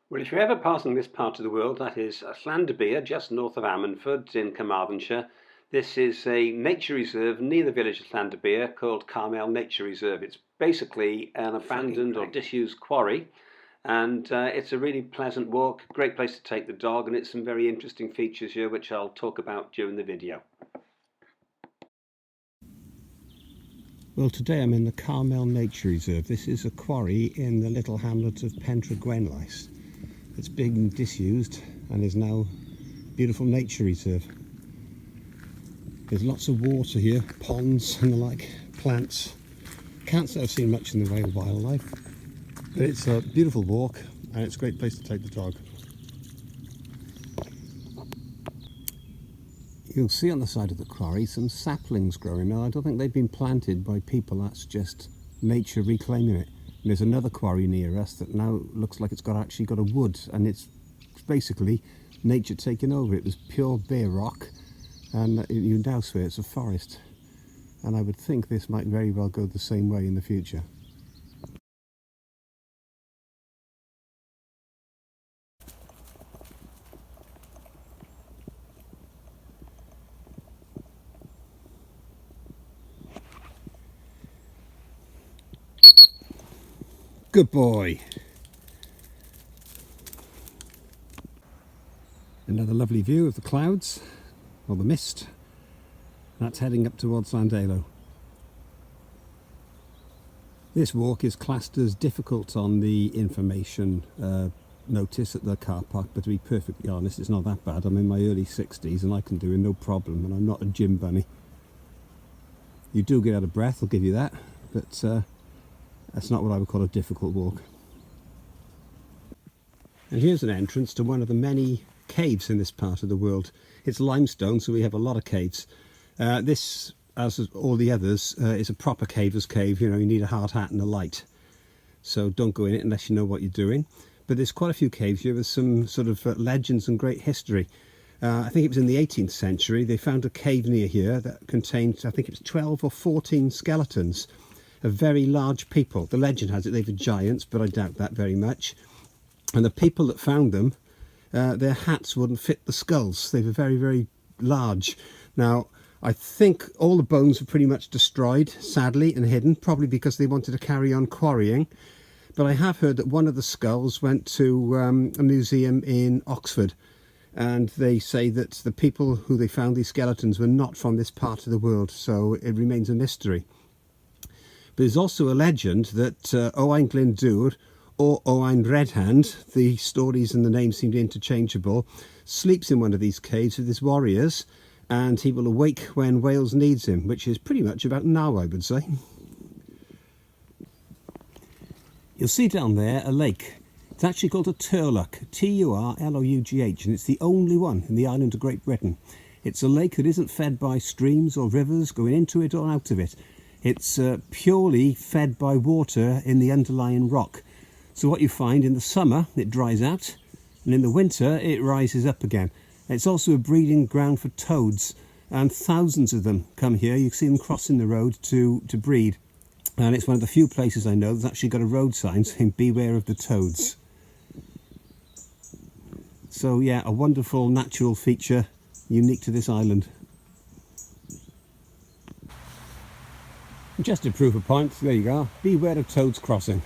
Well, if you're ever passing this part of the world, that is Llandybie, just north of Ammanford in Carmarthenshire. This is a nature reserve near the village of Llandybie called Carmel Nature Reserve. It's basically an abandoned or disused quarry, and it's a really pleasant walk, great place to take the dog, and it's some very interesting features here which I'll talk about during the video. Well, today I'm in the Carmel Nature Reserve. This is a quarry in the little hamlet of Pentre Gwenlais. It's big and disused and is now a beautiful nature reserve. There's lots of water here, ponds and the like, plants. Can't say I've seen much in the way of wildlife, but it's a beautiful walk and it's a great place to take the dog. You'll see on the side of the quarry some saplings growing. Now, I don't think they've been planted by people, that's just nature reclaiming it. And there's another quarry near us that now looks like it's actually got a wood, and it's basically nature taking over. It was pure bare rock, and you now swear it's a forest. And I would think this might very well go the same way in the future. Good boy. Another lovely view of the clouds, or the mist. That's heading up towards Llandybie. This walk is classed as difficult on the information notice at the car park, but to be perfectly honest, it's not that bad. I'm in my early 60s and I can do it no problem, and I'm not a gym bunny. You do get out of breath, I'll give you that, but that's not what I would call a difficult walk. And here's an entrance to one of the many caves in this part of the world. It's limestone, so we have a lot of caves. This, as all the others, is a proper caver's cave. You know, you need a hard hat and a light. So don't go in it unless you know what you're doing. But there's quite a few caves here with some sort of legends and great history. I think it was in the 18th century. They found a cave near here that contained, I think it was 12 or 14 skeletons of very large people. The legend has it they were giants, but I doubt that very much. And the people that found them, their hats wouldn't fit the skulls. They were very, very large. Now, I think all the bones were pretty much destroyed, sadly, and hidden, probably because they wanted to carry on quarrying. But I have heard that one of the skulls went to a museum in Oxford, and they say that the people who they found these skeletons were not from this part of the world, so it remains a mystery. But there's also a legend that Owain Glyndŵr or Owain Redhand, the stories and the names seem interchangeable, sleeps in one of these caves with his warriors, and he will awake when Wales needs him, which is pretty much about now, I would say. You'll see down there a lake. It's actually called a Turlough, Turlough, and it's the only one in the island of Great Britain. It's a lake that isn't fed by streams or rivers going into it or out of it. It's purely fed by water in the underlying rock. So what you find in the summer, it dries out, and in the winter it rises up again. It's also a breeding ground for toads, and thousands of them come here. You see them crossing the road to breed. And it's one of the few places I know that's actually got a road sign saying beware of the toads. So yeah, a wonderful natural feature unique to this island. Just to prove a point, there you go, beware of toads crossing.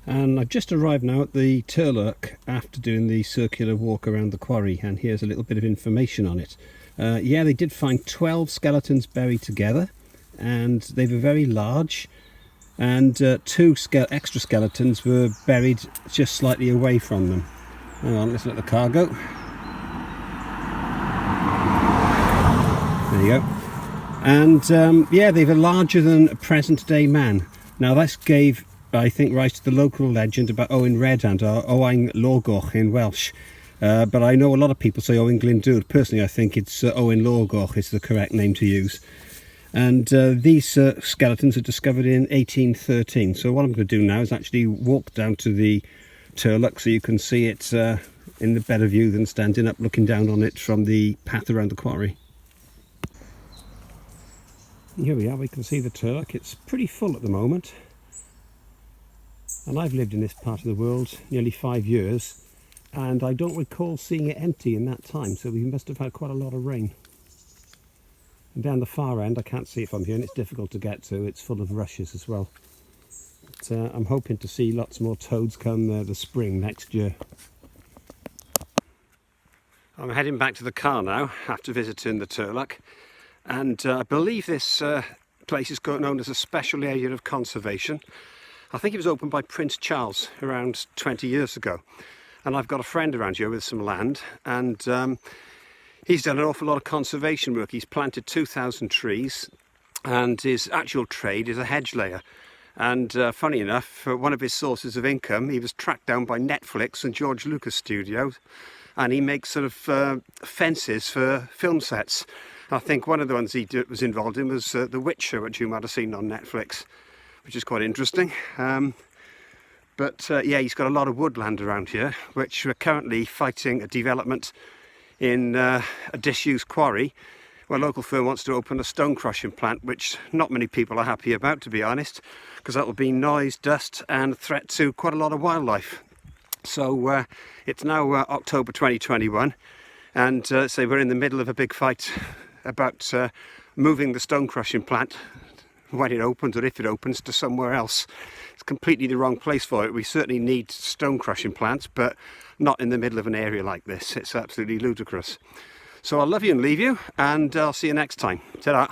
And I've just arrived now at the Turlough after doing the circular walk around the quarry, and here's a little bit of information on it. Yeah, they did find 12 skeletons buried together, and they were very large, and 2 extra skeletons were buried just slightly away from them. Hang on, let's let the car go. There you go. And yeah, they were larger than a present day man. Now this gave, I think, rise to the local legend about Owain Redhand, or Owain Lawgoch in Welsh. But I know a lot of people say Owain Glyndŵr. Personally, I think it's Owain Lawgoch is the correct name to use. And these skeletons were discovered in 1813. So what I'm going to do now is actually walk down to the Turlough so you can see it in the better view than standing up looking down on it from the path around the quarry. Here we are, we can see the Turlough. It's pretty full at the moment. And I've lived in this part of the world nearly 5 years, and I don't recall seeing it empty in that time, so we must have had quite a lot of rain. And down the far end, I can't see it from here and it's difficult to get to, it's full of rushes as well. But I'm hoping to see lots more toads come the spring next year. I'm heading back to the car now after visiting the Turlock, and I believe this place is known as a special area of conservation. I think it was opened by Prince Charles around 20 years ago, and I've got a friend around here with some land, and he's done an awful lot of conservation work. He's planted 2,000 trees, and his actual trade is a hedge layer. And funny enough, one of his sources of income, he was tracked down by Netflix and George Lucas Studios, and he makes sort of fences for film sets. I think one of the ones he was involved in was The Witcher, which you might have seen on Netflix, which is quite interesting. But yeah, he's got a lot of woodland around here, which we're currently fighting a development in a disused quarry, where a local firm wants to open a stone crushing plant, which not many people are happy about, to be honest, because that will be noise, dust and a threat to quite a lot of wildlife. So it's now October 2021, and so we're in the middle of a big fight about moving the stone crushing plant, when it opens or if it opens, to somewhere else. It's completely the wrong place for it. We certainly need stone crushing plants, but not in the middle of an area like this. It's absolutely ludicrous. So I'll love you and leave you, and I'll see you next time. Ta-da.